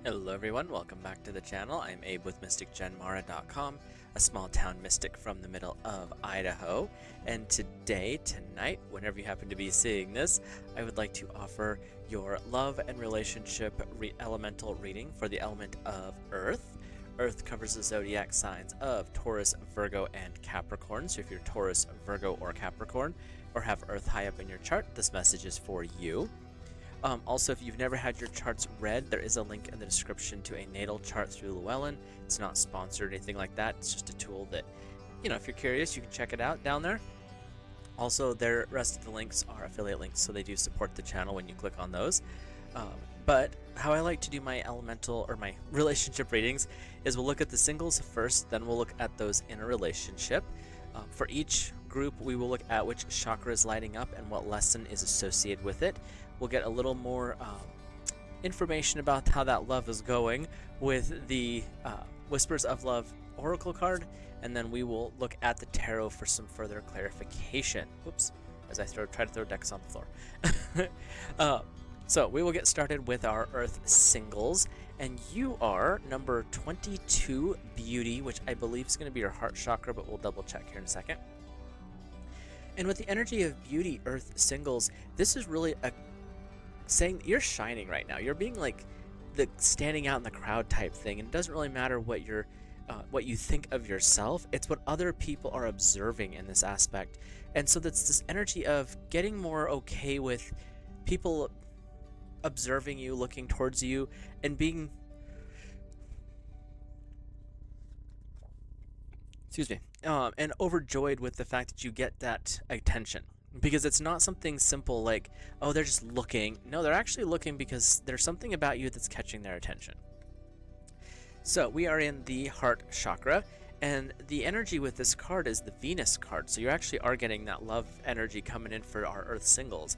Hello everyone, welcome back to the channel. I'm Abe with MysticGenMara.com, a small town mystic from the middle of Idaho. And tonight, whenever you happen to be seeing this, I would like to offer your love and relationship elemental reading for the element of Earth. Earth covers the zodiac signs of Taurus, Virgo, and Capricorn. So if you're Taurus, Virgo, or Capricorn, or have Earth high up in your chart, this message is for you. Also, if you've never had your charts read, there is a link in the description to a natal chart through Llewellyn. It's not sponsored or anything like that. It's just a tool that, if you're curious, you can check it out down there. Also, the rest of the links are affiliate links, so they do support the channel when you click on those. But how I like to do my elemental or my relationship readings is we'll look at the singles first, then we'll look at those in a relationship. For each group, we will look at which chakra is lighting up and what lesson is associated with it. We'll get a little more information about how that love is going with the Whispers of Love Oracle card, and then we will look at the tarot for some further clarification. Whoops, as I try to throw decks on the floor. So we will get started with our Earth singles, and you are number 22, Beauty, which I believe is going to be your heart chakra, but we'll double check here in a second. And with the energy of Beauty, Earth singles, this is really saying that you're shining right now. You're being like the standing out in the crowd type thing, and it doesn't really matter what you think of yourself. It's what other people are observing in this aspect. And so that's this energy of getting more okay with people observing you, looking towards you, and being and overjoyed with the fact that you get that attention, because it's not something simple like, oh, they're just looking. No, they're actually looking because there's something about you that's catching their attention. So we are in the heart chakra, and the energy with this card is the Venus card, so you actually are getting that love energy coming in for our Earth singles.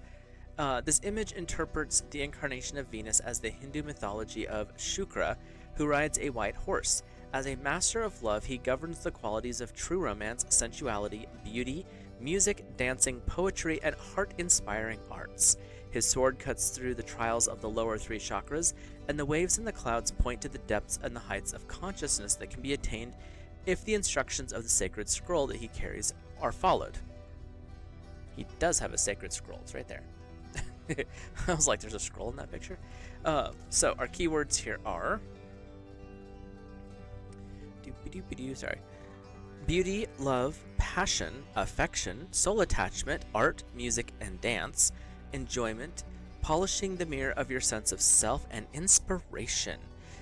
This image interprets the incarnation of Venus as the Hindu mythology of Shukra, who rides a white horse. As a master of love, he governs the qualities of true romance, sensuality, beauty, music, dancing, poetry, and heart-inspiring arts. His sword cuts through the trials of the lower three chakras, and the waves in the clouds point to the depths and the heights of consciousness that can be attained if the instructions of the sacred scroll that he carries are followed. He does have a sacred scroll. It's right there. I was like, there's a scroll in that picture. So our keywords here are beauty, love, passion, affection, soul attachment, art, music, and dance, enjoyment, polishing the mirror of your sense of self, and inspiration.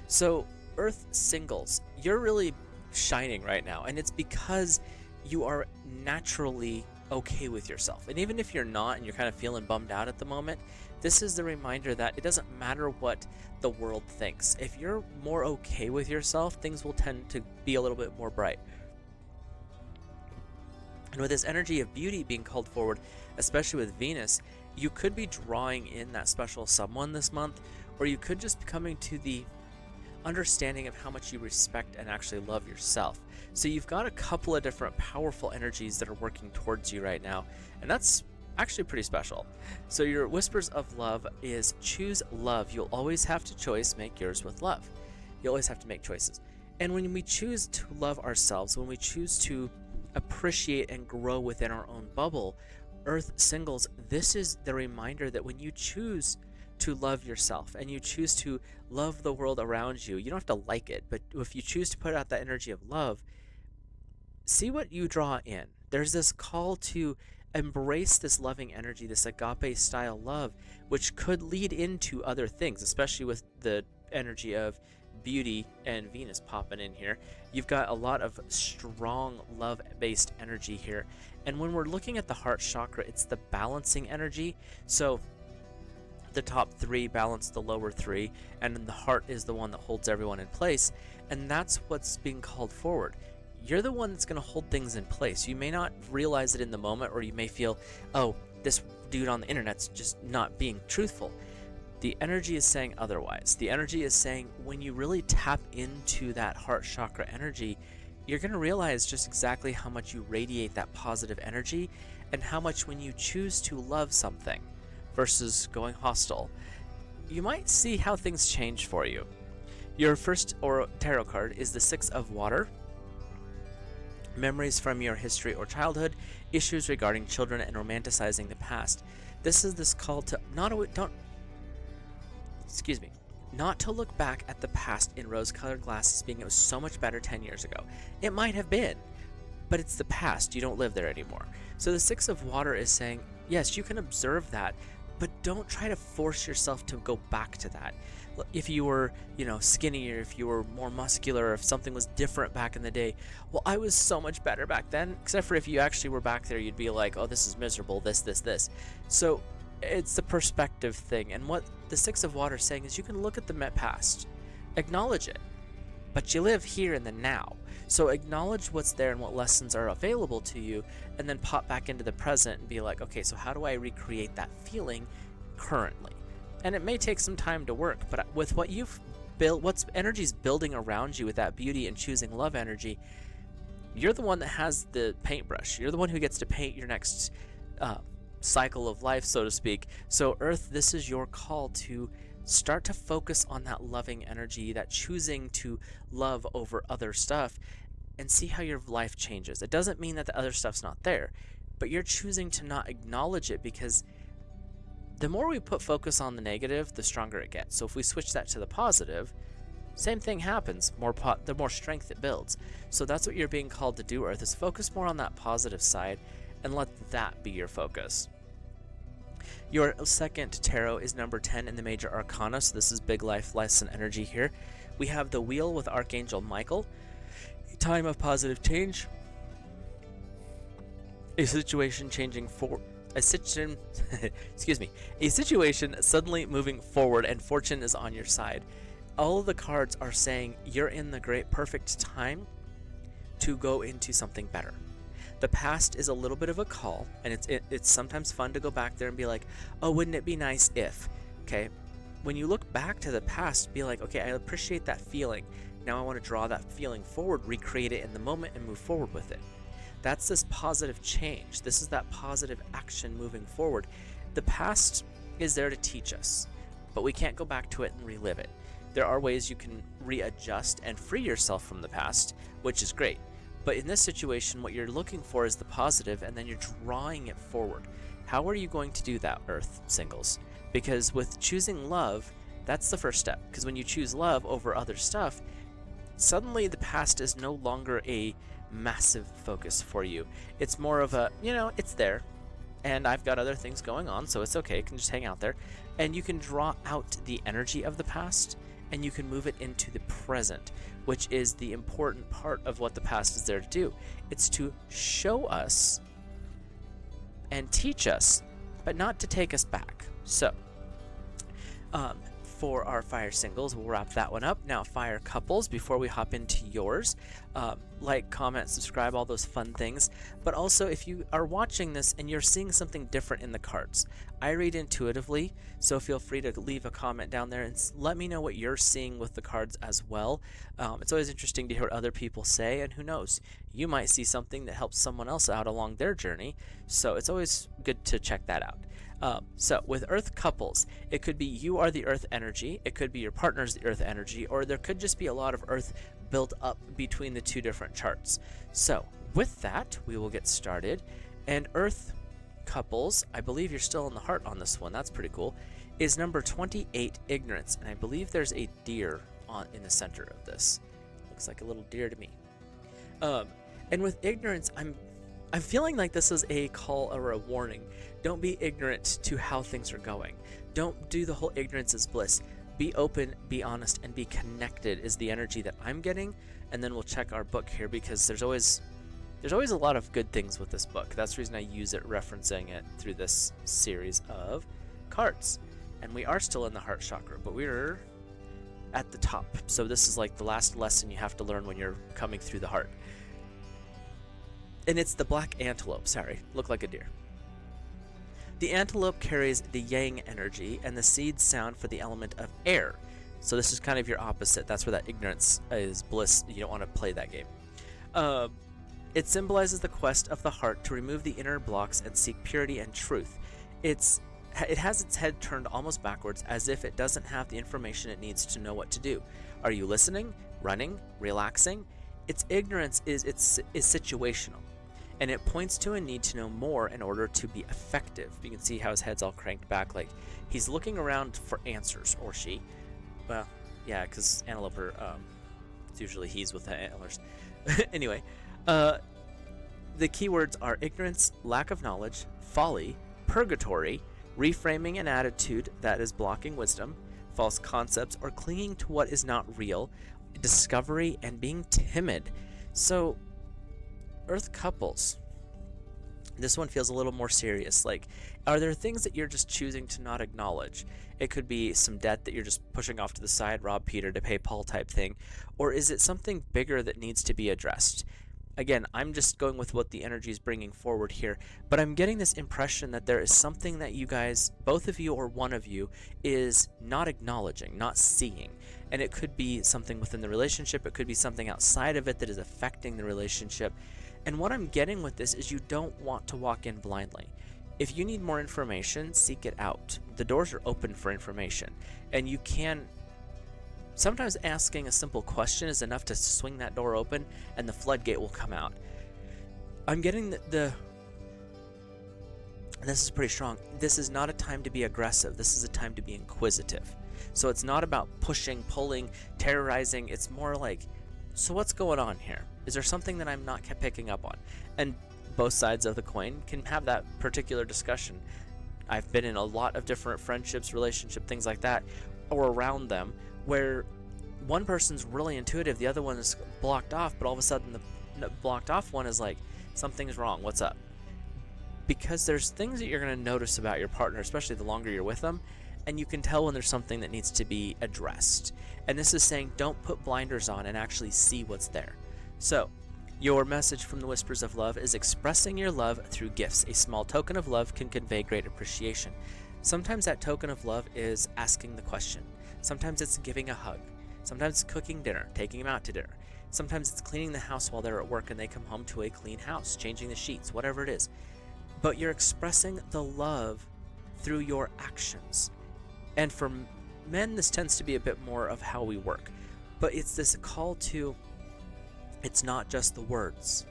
So Earth singles, you're really shining right now, and it's because you are naturally okay with yourself. And even if you're not and you're kind of feeling bummed out at the moment, this is the reminder that it doesn't matter what the world thinks. If you're more okay with yourself, things will tend to be a little bit more bright. And with this energy of beauty being called forward, especially with Venus, you could be drawing in that special someone this month, or you could just be coming to the understanding of how much you respect and actually love yourself. So you've got a couple of different powerful energies that are working towards you right now, and that's actually pretty special. So your Whispers of Love is choose love. You'll always have to choose, make yours with love. You always have to make choices. And when we choose to love ourselves, when we choose to appreciate and grow within our own bubble, Earth singles, this is the reminder that when you choose to love yourself and you choose to love the world around you, you don't have to like it, but if you choose to put out that energy of love, see what you draw in. There's this call to embrace this loving energy, this agape style love, which could lead into other things, especially with the energy of beauty and Venus popping in here. You've got a lot of strong love-based energy here. And when we're looking at the heart chakra, it's the balancing energy. So the top three balance the lower three, and then the heart is the one that holds everyone in place, and that's what's being called forward. You're the one that's going to hold things in place. You may not realize it in the moment, or you may feel, oh, this dude on the internet's just not being truthful. The energy is saying otherwise. The energy is saying when you really tap into that heart chakra energy, you're going to realize just exactly how much you radiate that positive energy, and how much when you choose to love something versus going hostile, you might see how things change for you. Your first tarot card is the Six of Water. Memories from your history or childhood, issues regarding children, and romanticizing the past. This is this call to not to look back at the past in rose-colored glasses, being it was so much better 10 years ago. It might have been, but it's the past. You don't live there anymore. So the Six of Water is saying, yes, you can observe that, but don't try to force yourself to go back to that. If you were, skinnier, if you were more muscular, if something was different back in the day, well, I was so much better back then, except for if you actually were back there, you'd be like, oh, this is miserable, this. So it's the perspective thing. And what the Six of Water is saying is you can look at the past, acknowledge it, but you live here in the now. So acknowledge what's there and what lessons are available to you, and then pop back into the present and be like, okay, so how do I recreate that feeling currently? And it may take some time to work, but with what you've built, what's energy's building around you with that beauty and choosing love energy, you're the one that has the paintbrush. You're the one who gets to paint your next cycle of life, so to speak. So Earth, this is your call to start to focus on that loving energy, that choosing to love over other stuff, and see how your life changes. It doesn't mean that the other stuff's not there, but you're choosing to not acknowledge it, because the more we put focus on the negative, the stronger it gets. So if we switch that to the positive, same thing happens. The more strength it builds. So that's what you're being called to do, Earth, is focus more on that positive side and let that be your focus. Your second tarot is number 10 in the Major Arcana, so this is big life lesson energy here. We have the Wheel with Archangel Michael. A time of positive change. A situation suddenly moving forward, and fortune is on your side. All of the cards are saying you're in the great perfect time to go into something better. The past is a little bit of a call, and it's sometimes fun to go back there and be like, oh, wouldn't it be nice if, okay? When you look back to the past, be like, okay, I appreciate that feeling. Now I want to draw that feeling forward, recreate it in the moment, and move forward with it. That's this positive change. This is that positive action moving forward. The past is there to teach us, but we can't go back to it and relive it. There are ways you can readjust and free yourself from the past, which is great. But in this situation, what you're looking for is the positive, and then you're drawing it forward. How are you going to do that, Earth singles? Because with choosing love, that's the first step. Because when you choose love over other stuff, suddenly the past is no longer a massive focus for you. It's more of a, it's there, and I've got other things going on, so it's okay. It can just hang out there. And you can draw out the energy of the past, and you can move it into the present, which is the important part of what the past is there to do. It's to show us and teach us, but not to take us back. So, for our fire singles, we'll wrap that one up. Now, fire couples, before we hop into yours, like, comment, subscribe, all those fun things. But also, if you are watching this and you're seeing something different in the cards, I read intuitively, so feel free to leave a comment down there and let me know what you're seeing with the cards as well. It's always interesting to hear what other people say, and who knows, you might see something that helps someone else out along their journey, so it's always good to check that out. So with Earth couples, it could be you are the Earth energy, it could be your partner's the Earth energy, or there could just be a lot of Earth built up between the two different charts. So with that, we will get started. And Earth couples, I believe you're still in the heart on this one, that's pretty cool, is number 28, Ignorance. And I believe there's a deer in the center of this. Looks like a little deer to me. And with Ignorance, I'm feeling like this is a call or a warning. Don't be ignorant to how things are going. Don't do the whole ignorance is bliss. Be open, be honest, and be connected is the energy that I'm getting. And then we'll check our book here, because there's always a lot of good things with this book. That's the reason I use it, referencing it through this series of cards. And we are still in the heart chakra, but we're at the top. So this is like the last lesson you have to learn when you're coming through the heart. And it's the black antelope, look like a deer. The antelope carries the yang energy, and the seeds sound for the element of air. So this is kind of your opposite. That's where that ignorance is bliss. You don't want to play that game. It symbolizes the quest of the heart to remove the inner blocks and seek purity and truth. It's it has its head turned almost backwards, as if it doesn't have the information it needs to know what to do. Are you listening, running, relaxing? Its ignorance is situational, and it points to a need to know more in order to be effective. You can see how his head's all cranked back, like he's looking around for answers, or she. Well, yeah, because antelope are, it's usually he's with the antlers. Anyway, the keywords are ignorance, lack of knowledge, folly, purgatory, reframing an attitude that is blocking wisdom, false concepts, or clinging to what is not real, discovery, and being timid. So, Earth couples, this one feels a little more serious. Like, are there things that you're just choosing to not acknowledge? It could be some debt that you're just pushing off to the side, rob Peter to pay Paul type thing. Or is it something bigger that needs to be addressed? Again, I'm just going with what the energy is bringing forward here, but I'm getting this impression that there is something that you guys, both of you or one of you, is not acknowledging, not seeing. And it could be something within the relationship, it could be something outside of it that is affecting the relationship. And what I'm getting with this is you don't want to walk in blindly. If you need more information, seek it out. The doors are open for information, and you can. Sometimes asking a simple question is enough to swing that door open, and the floodgate will come out. I'm getting this is pretty strong. This is not a time to be aggressive. This is a time to be inquisitive. So it's not about pushing, pulling, terrorizing. It's more like, so what's going on here? Is there something that I'm not picking up on? And both sides of the coin can have that particular discussion. I've been in a lot of different friendships, relationship, things like that, or around them, where one person's really intuitive, the other one is blocked off, but all of a sudden the blocked off one is like, something's wrong, what's up? Because there's things that you're going to notice about your partner, especially the longer you're with them, and you can tell when there's something that needs to be addressed. And this is saying don't put blinders on and actually see what's there. So, your message from the Whispers of Love is expressing your love through gifts. A small token of love can convey great appreciation. Sometimes that token of love is asking the question. Sometimes it's giving a hug. Sometimes it's cooking dinner, taking them out to dinner. Sometimes it's cleaning the house while they're at work and they come home to a clean house, changing the sheets, whatever it is. But you're expressing the love through your actions. And for men, this tends to be a bit more of how we work. But it's this call to, it's not just the words.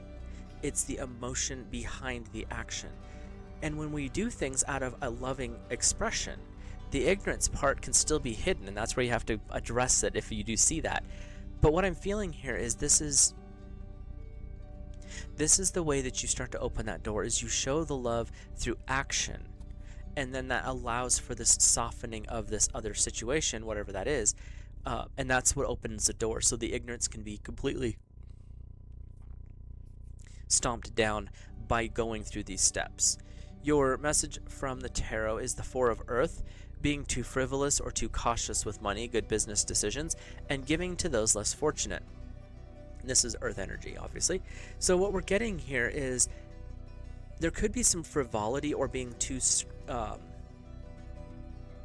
It's the emotion behind the action. And when we do things out of a loving expression, the ignorance part can still be hidden, and that's where you have to address it if you do see that. But what I'm feeling here is this is the way that you start to open that door, is you show the love through action, and then that allows for this softening of this other situation, whatever that is, and that's what opens the door, so the ignorance can be completely stomped down by going through these steps. Your message from the tarot is the Four of Earth, being too frivolous or too cautious with money, good business decisions, and giving to those less fortunate. This is Earth energy, obviously. So what we're getting here is there could be some frivolity or being too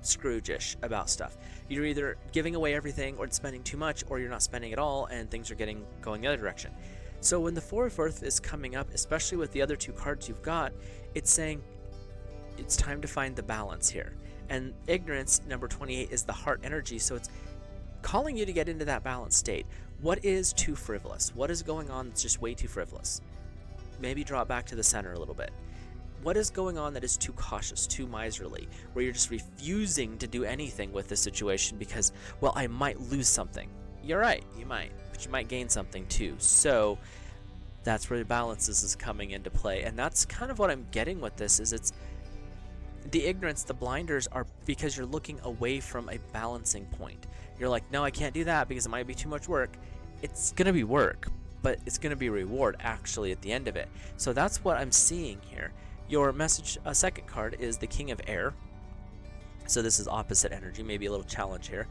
Scrooge-ish about stuff. You're either giving away everything or spending too much, or you're not spending at all and things are going the other direction. So when the Four of Earth is coming up, especially with the other two cards you've got, it's saying it's time to find the balance here. And ignorance, number 28, is the heart energy, so it's calling you to get into that balanced state. What is too frivolous? What is going on that's just way too frivolous? Maybe draw it back to the center a little bit. What is going on that is too cautious, too miserly, where you're just refusing to do anything with the situation because, well, I might lose something. You're right, you might, but you might gain something too. So that's where the balances is coming into play, and that's kind of what I'm getting with this, is it's the ignorance, the blinders are because you're looking away from a balancing point. You're like, no, I can't do that because it might be too much work. It's going to be work, but it's going to be reward actually at the end of it. So that's what I'm seeing here. Your message, second card, is the King of Air. So this is opposite energy, maybe a little challenge here.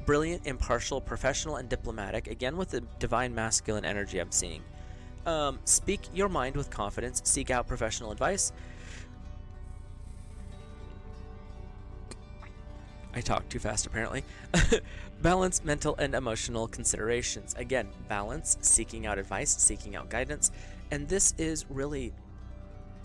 Brilliant, impartial, professional, and diplomatic. Again, with the divine masculine energy I'm seeing. Speak your mind with confidence. Seek out professional advice. I talk too fast, apparently. Balance mental and emotional considerations. Again, balance, seeking out advice, seeking out guidance. And this is really,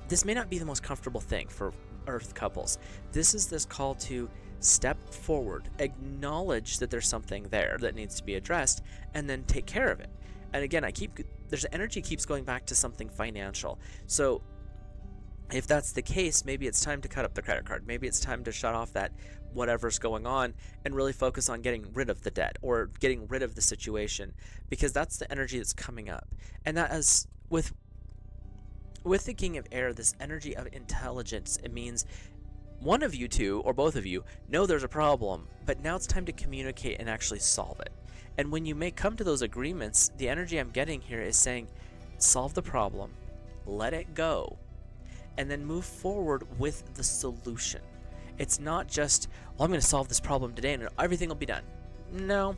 this may not be the most comfortable thing for Earth couples. This is this call to step forward, acknowledge that there's something there that needs to be addressed, and then take care of it. And again, there's energy keeps going back to something financial. So if that's the case, maybe it's time to cut up the credit card. Maybe it's time to shut off that whatever's going on and really focus on getting rid of the debt or getting rid of the situation, because that's the energy that's coming up. And that is with the King of Air, this energy of intelligence. It means one of you two or both of you know there's a problem, but now it's time to communicate and actually solve it. And when you may come to those agreements, the energy I'm getting here is saying, solve the problem, let it go, and then move forward with the solution. It's not just, well, I'm going to solve this problem today and everything will be done. No,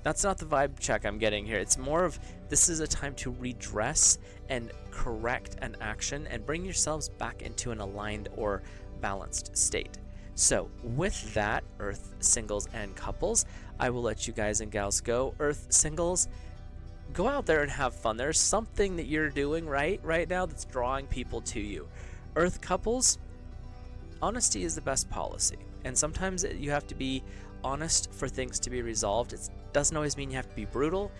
that's not the vibe check I'm getting here. It's more of, this is a time to redress and correct an action and bring yourselves back into an aligned or balanced state. So with that, Earth singles and couples, I will let you guys and gals go. Earth singles, go out there and have fun. There's something that you're doing right now that's drawing people to you. Earth couples, honesty is the best policy. And sometimes you have to be honest for things to be resolved. It doesn't always mean you have to be brutal,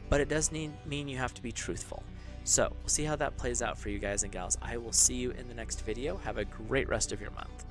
but it does mean you have to be truthful. So we'll see how that plays out for you guys and gals. I will see you in the next video. Have a great rest of your month.